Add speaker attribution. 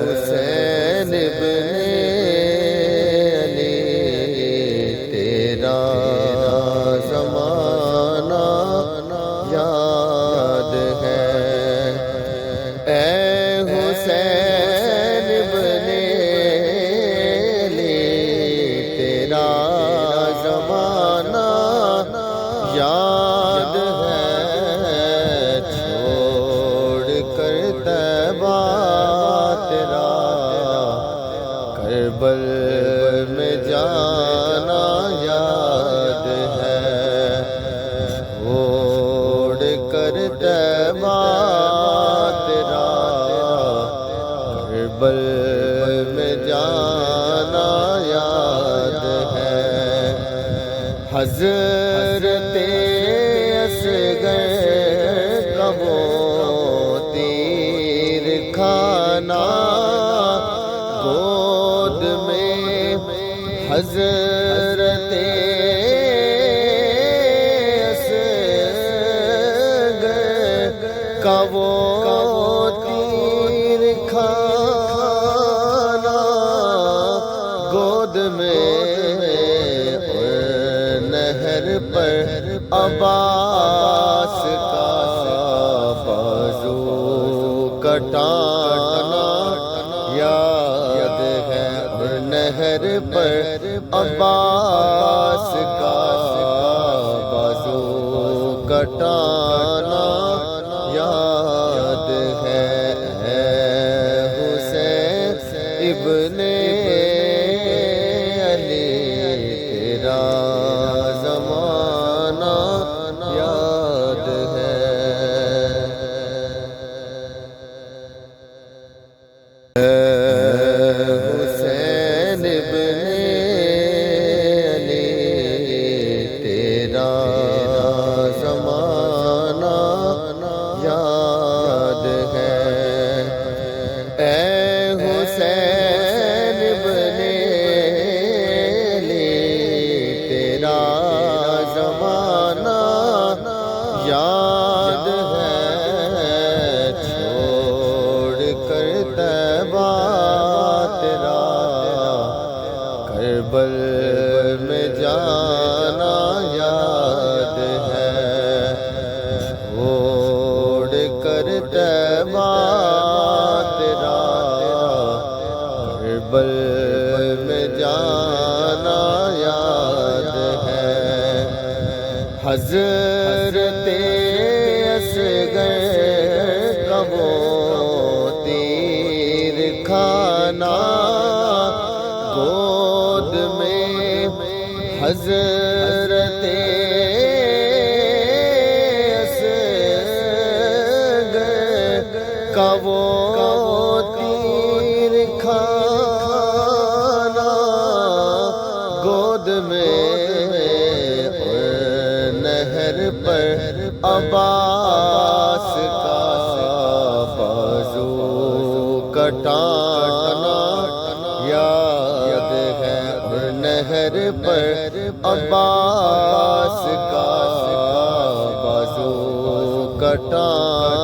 Speaker 1: حسین ابن علی تیرا زمانہ یاد ہے، اے حسین ابن علی تیرا زمانہ یاد ہے، کربل میں جانا یاد ہے، چھوڑ کر طیبہ تیرا کربل میں جانا یاد ہے، حضرت اصغر کا وہ تیر کھانا گود میں، حضرت اصغر کا وہ تیر کھانا گود میں، اور نہر پر عباس کا بازو کٹانا یاد ہے، اور نہر پر عباس کا بازو کٹانا یاد ہے، حسین ابن علی تیرا زمانہ یاد ہے۔ حسین ابن علی تیرا زمانہ یاد ہے، اے حسین ابن علی تیرا زمانہ یاد ہے، چھوڑ کر طیبہ تیرا کربل میں جانا یاد ہے، چھوڑ کر طیبہ تیرا کربل میں جانا یاد ہے، حضرت اصغر کا وہ تیر کھانا گود میں، حضرت اصغر کا وہ تیر کھانا گود میں، اور نہر پر عباس کا بازو کٹانا یاد ہے، اور نہر پر عباس کا بازو کٹانا